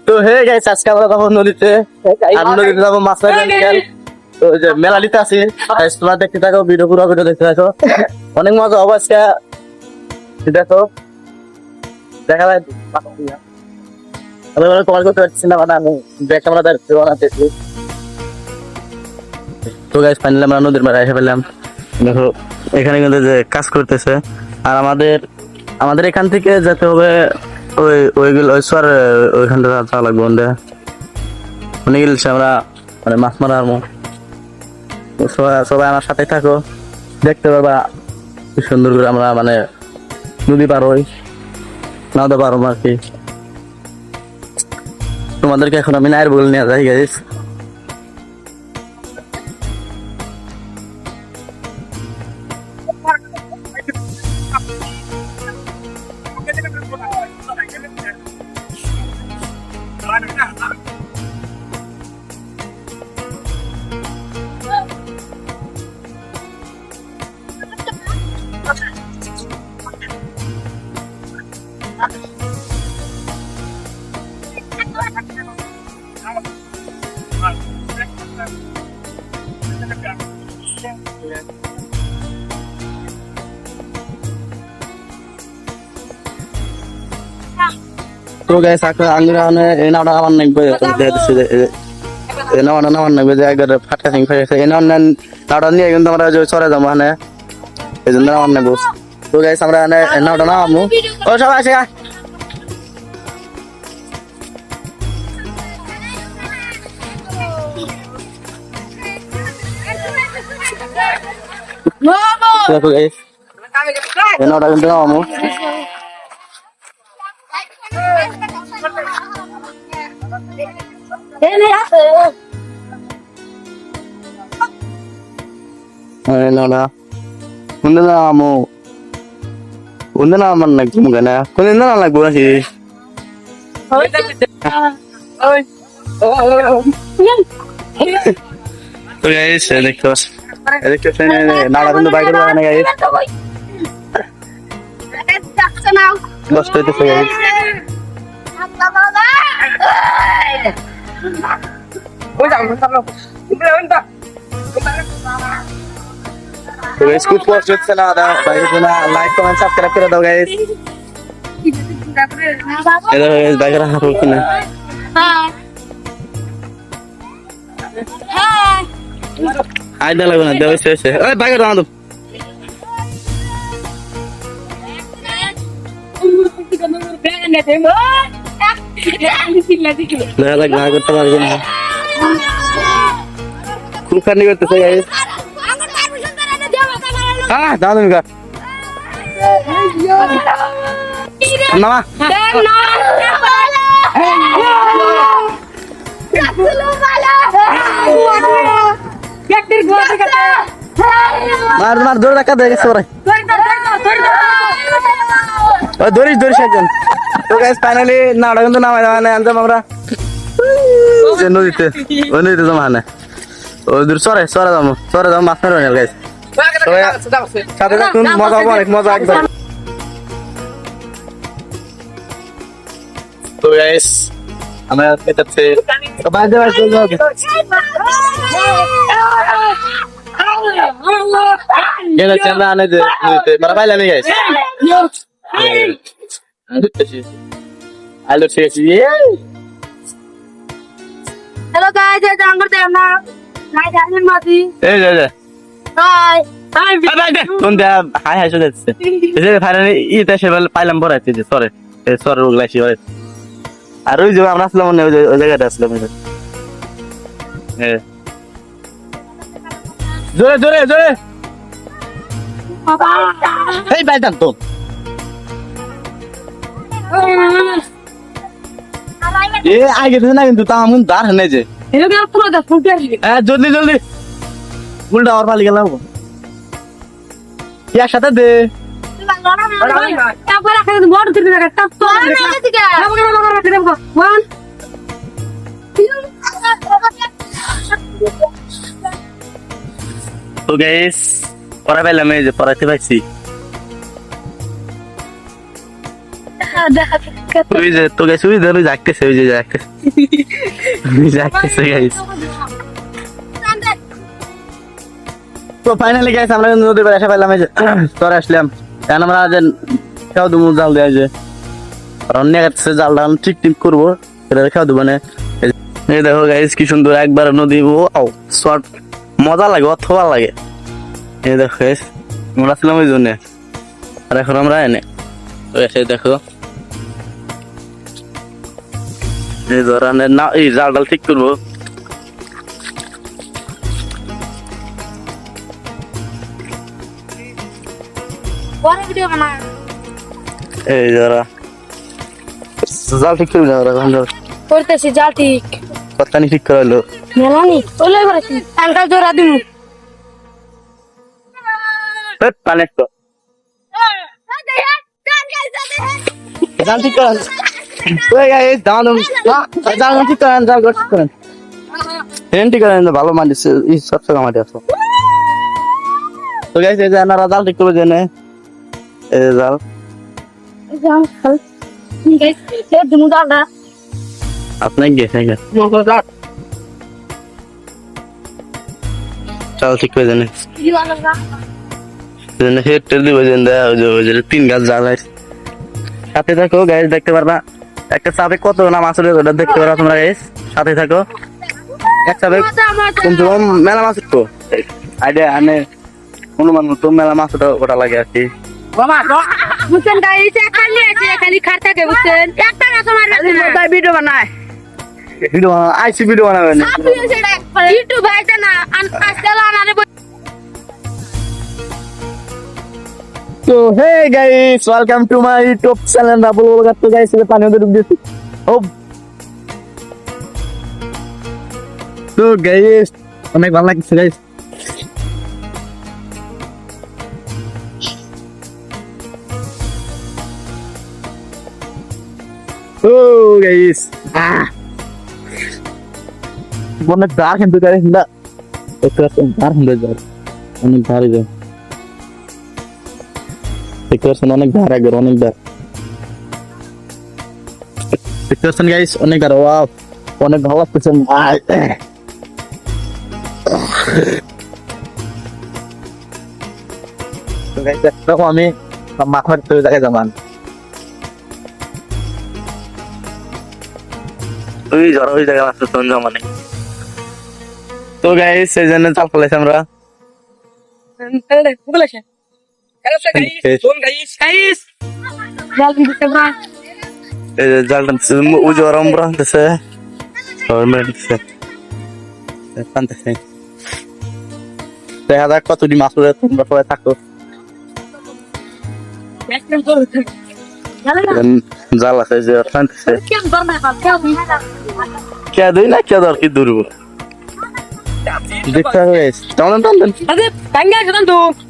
তো হয়ে গেছে আজকে আমরা যাবো নদীতে আর নদীতে যাবো মাছ মারতে তো যে মেলা নিতে আছি তোমরা দেখতে থাকো ভিডিও পুরো ভিডিও দেখতে থাকো অনেক মজা হবে আজকে দেখো দেখা যায় আমি কল করতে পারছি না মানে আমি ব্যাগ ক্যামেরা বানাতেছি তো গাইস ফাইনালি আমরা নদীর মাঝে এসে পেলাম দেখো এখানে কিন্তু যে কাজ করতেছে আর আমাদের এখান থেকে যেতে হবে ওইগুলো ওই সর ওইখানটা যাওয়া লাগবে ওখানে গেলে আমরা মানে মাছ মারার সবাই আমার সাথে থাকো দেখতে পারবা কি সুন্দর করে আমরা মানে নদী পার হই নাওতে পারবো আর কি তোমাদেরকে এখন আমি নায়ের বলে নিয়ে যাই গাইস তো গাইস আঙ্গুরা এই নাওটা আমার নাকবে এই নাওটা আমার নাকবে যে একবার ফাটকা সিং ফেসে এই নাওটা নিয়ে কিন্তু আমরা যে চরে যাবো মানে এই জন্য আমার নাকবো তো গাইস আমরা এই নাওটা নামাবো ও সবাই আসে দেখো গাইস এই নাওটা কিন্তু নামাবো Nona, unda na mo, unda na man nagtumugan na. Kung unda na nagbulan si. So guys, electros nada kundo bike ko na guys. Basta ito sa guys. तो गाइस कुछ पोस्ट से ना आता भाई को ना लाइक कमेंट सब्सक्राइब कर दो गाइस इधर गाइस बाइक रहा हो कि ना हाय दा लगना दे वैसे वैसे ओए बाइक रहा दो ना लग ना करता बार ना खूब करने करते सही guys ah dalam enggak nama mar dor dekat dari sore doris aja তো গাইস ফাইনালি নাওটা কিন্তু নামাই দেওয়া নাই আনতাম আমরা নদীতে জমা ওই সরে যাবো মাছ মারো গাইস সাথে থাকুন মজা হবে অনেক মজা একবার তো গাইস আমরা এটাতে বাইরে বাইরে চলে যাব গেলে চান্দা আনে যে মারা পাইলা নি গাইস আলো ঠিক আছে হ্যালো গাইস এটা আমরা দেনা নাই জানেন মাটি এই যা হাই হাই কোন দা হাই শুনে যাচ্ছে এই যে ফাইনালি ইটা সেবেল পাইলাম বড়াইছে যে সরে এই সরে ওগলাইছি ওরে আর ওই যে আমরা আসলাম না ওই জায়গাটা আসলাম জোরে এই বাইদান তো এ আগে তো না কিন্তু তাম দার হনে যে এটা কি পুরো দা ফুটে আসবে জলদি উল্টা আর পালি গেলাম या সাথে দে তারপর রাখা বড় দিতে রাখা টপ তো রাখা দেবো 1 তো গাইস পড়া পেলাম এই যে পড়াতে পাইছি দেখা ওই যে তো গাইস ওই ধরে যাইতেছে ওই যে যাইতেছে যাইতেছে গাইস তো ফাইনালি গাইস আমরা নদীর পাড়ে এসে পেলাম এই যে তোরা আসলাম কারণ আমরা যে খাও দুমু জাল দেয় যে রান্না করতেছে জাল ডাল ঠিক ঠিক করবো এটা খাও দেবো মানে এই দেখো গাইস কি সুন্দর একবার নদী ও শর্ট মজা লাগে অথবা লাগে এই দেখো গাইস আমরা ছিলাম ওই জন্য আর এখন আমরা এনে তো এসে দেখো এই ধরনের না এই জাল ডাল ঠিক করবো পরে ভিডিও বানা এই যারা জাল ঠিক করবি না ওরা করতেছি যা ঠিক কথা নি ঠিক করালো মেলানি ওলাই করেছি আঙ্কাল জোড়া দিমু পানে তো জাল ঠিক করেন ওই গাইস দাও জাল ঠিক করেন জাল ঠিক করেন ঠিক করেন ভালো মানিস এই সব সময় আমাদের আছে তো গাইস এই যে আপনারা জাল ঠিক করে দেন এই জাল দিমু দাদা আপনি গেছে চাল ঠিক করে দেন হেড দিব দেন তিন গাছ জাল আছে সাথে থাকো গাইস দেখতে পারবা একটা চাপে কত না মাছ ওটা দেখতে পারবা তোমরা গাইস সাথে থাকো এক চাপে কিন্তু মেলা মাছ তো আইডিয়া আনে অনুমান মতো মেলা মাছ ওটা লাগে আর কি বুঝছেন গাইস খালি আছে খালি খার থাকে বুঝছেন একটা না তোমার কাছে ভিডিও বানায় ভিডিও আইসি ভিডিও বানাবেন আপনি সেটা ইউটিউব আইতে না আজকাল আনারে তো hey guys welcome to my YouTube channel রাবুল বলগাত তো গাইস এটা পানি ওদের দিয়েছি ও তো গাইস অনেক ভালো লাগছে গাইস ও গাইস অনেক দার কিন্তু গাইস না একটু দার হয়ে যায় অনেক দার যায় অনেক ধার একবার অনেক ধার দেখতে পাচ্ছেন গাইস অনেক ধার ওয়াও অনেক ভালো লাগতেছে তো গাইস দেখো আমি মাথার তো জায়গায় জমান ওই ঝড় ওই জায়গায় আসতে তখন জমানে তো গাইস এই জন্য চাল ফেলেছি আমরা জাল দিতে ভাই জাল টানতেছে উজো আরম্ভ টানতেছে টানতেছে দেখা যাক কতটি মাছ উঠে তোমরা সবাই থাকো জাল আছে যে টানতেছে কে দুই না কে দর কি দূরব দেখতে হবে টানেন টানেন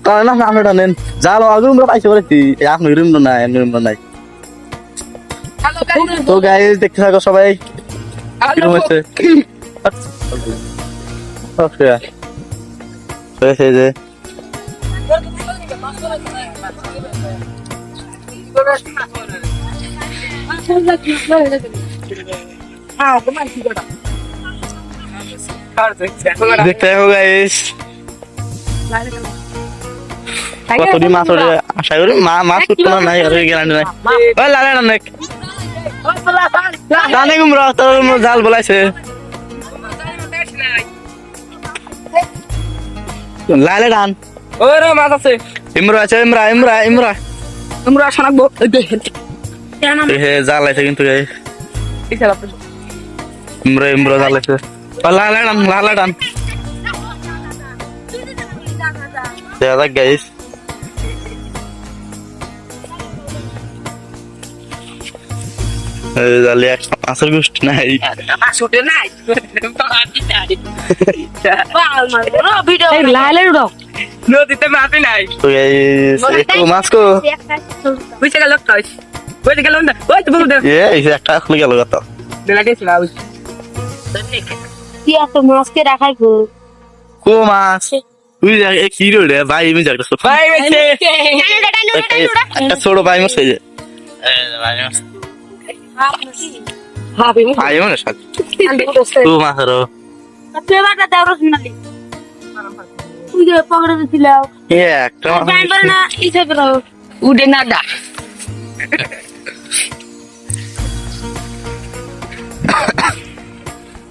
টানেন না আপনি টানেন জাল আগে আমরা পাইছে বলেছি আপনি রুম নাই এমনি রুম নাই তো গাইস দেখতে থাকো সবাই কিরকম হচ্ছে ওকে যে দেখতে থাকো গাইস কতটি মাছ ওঠে আশা করি মাছ উঠতো না নাই আর গ্যারান্টি নাই ওই লালে অনেক জানে গুমরা তোর জাল বলাইছে লালে ডান ওই রে মাছ আছে ইমরা আছে ইমরা ইমরা ইমরা আমরা শোনাবো হে জাল আছে কিন্তু গাইস ইমরা ইমরা জাল আছে লালে ডান দেখা যাক গাইস জালে আসল গোষ্ঠী নাই নদীতে মাছ নাই তো গাইস একটু মাছ কো বুঝে গেল বুঝে গেল না ওই তো বলতে এই যে একটা খুলে গেল কত লাগিয়েছিল কি এত মাছকে রাখাই গো কো মাছ তুই কি রে ভাই আমি যাক ভাই একটা ছোট ভাই মাছ এই যে ভাই মাছ আই মানে সাত তু মাসরো ফ্লেভারটা দাও রসমালাই তুই যে পকেটে দিলাও এ একটা জানবার না ইচ্ছা করো উডে না দা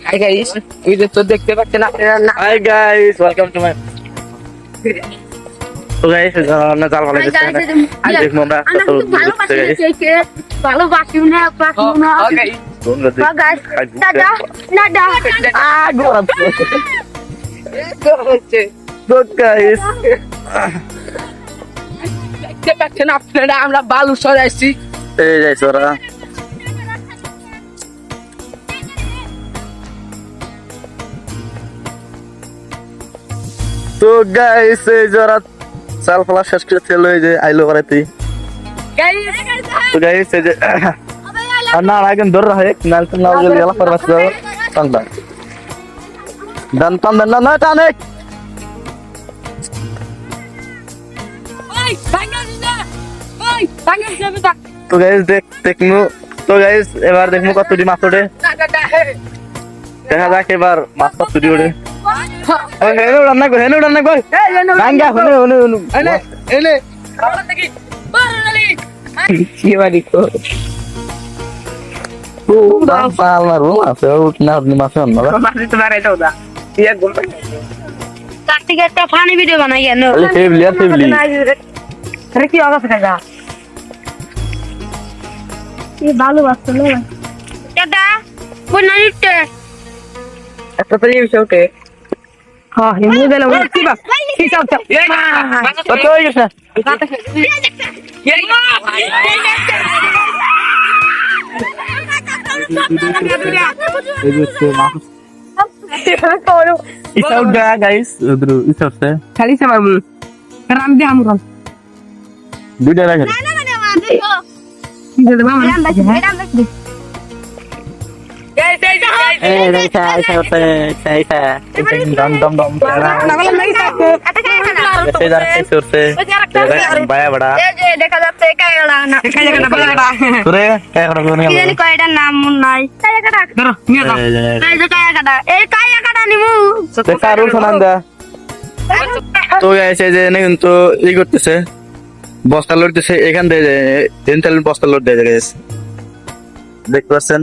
হাই গাইস এই যে তো দেখতে পাচ্ছেন আপনারা না হাই গাইস ওয়েলকাম টু মাই তো গাইস না জাল ভালো দিচ্ছে আজ দেখবো আমরা কত ভালোবাসি ভালোবাসি না পাসি না ওকে গাইস দাদা দাদা গরম তো হচ্ছে তো গাইস দেখতে পাচ্ছেন আপনারা আমরা বালু সরাইছি এই যাইছ ওরা তো গাইস এই জরা চাল ফলা শেষ করে চলে এই যে আইলো বাড়াইতে তো গাইস এই যে আর না আগে ধর রহে নাল তো নাও জলদি আলা পরবাস দাও টানটা দান টান দান না টানে ওই ভাঙা দিনা ওই ভাঙা দিনা তো গাইস দেখমু তো গাইস এবার দেখমু কতটি মাছ ওঠে দেখা যাক এবার মাছ কতটি ওঠে হেনে উড়ান না গো গাঙ্গা হনে হনে হনে এনে আমরা দেখি বারনালি কি বাড়ি কো ও পাল মারবো মাছ উঠ না আপনি মাছ অন্য মাসি তোমার এটা দা ইয়া গোল তার থেকে একটা ফানি ভিডিও বানাই কেন খালি ফেবলি আর ফেবলি আরে কি অবস্থা কাজা এই ভালোবাসতো না দাদা কোন নিতে একটা তো এই বিষয় ওঠে হ্যাঁ হিমু দিলে ওই কি বা কি চাও চাও কত হয়ে গেছে ইসা উঠ গয়া গাইস উধর ইসা উঠছে খালি সে মারমু রাম দে আমরন দুইটা রাখে কি দে মামা এই ইসা ইসা উঠছে ইসা দম দম দম নাগলা নাই থাকে এসে যার এসে উঠছে বায়া বড়া দেখা যাচ্ছে কায়ড়া না দেখা জায়গা না বলা তোরে কায় করা কোন কি জানি কয়টার নাম মন নাই কায়ড়া ধরো নিয়ে দাও এই যে কায়ড়া এই কায়ড়া নিমু তো কারুল শোনান দা তো গাইস এই যে এনে কিন্তু ই করতেছে বস্তা লড়তেছে এখান থেকে যে ইন্টারনেট বস্তা লোড দিয়ে গাইস দেখতে পাচ্ছেন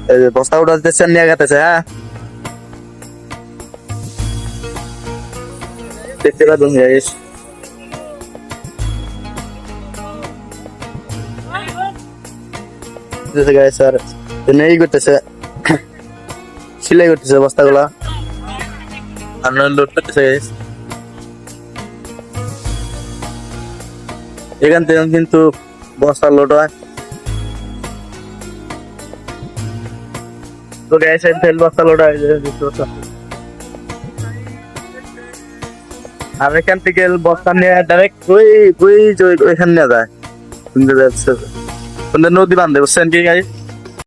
এই যে বস্তা উঠাতেছে নিয়ে গেতেছে হ্যাঁ দেখতে পাচ্ছেন গাইস গাইস আর নেই করতেছে সিলাই করতেছে বস্তাগুলা আর লোড করতেছে গাইস এখান থেকে কিন্তু বস্তা লোড হয় তো গাইস ফেল বস্তা লোড হয় আর এখান থেকে বস্তা নিয়ে ডাইরেক্ট ওই ওইখানে নিয়ে যায় নদী বান্ধে বুঝছেন কি গাইস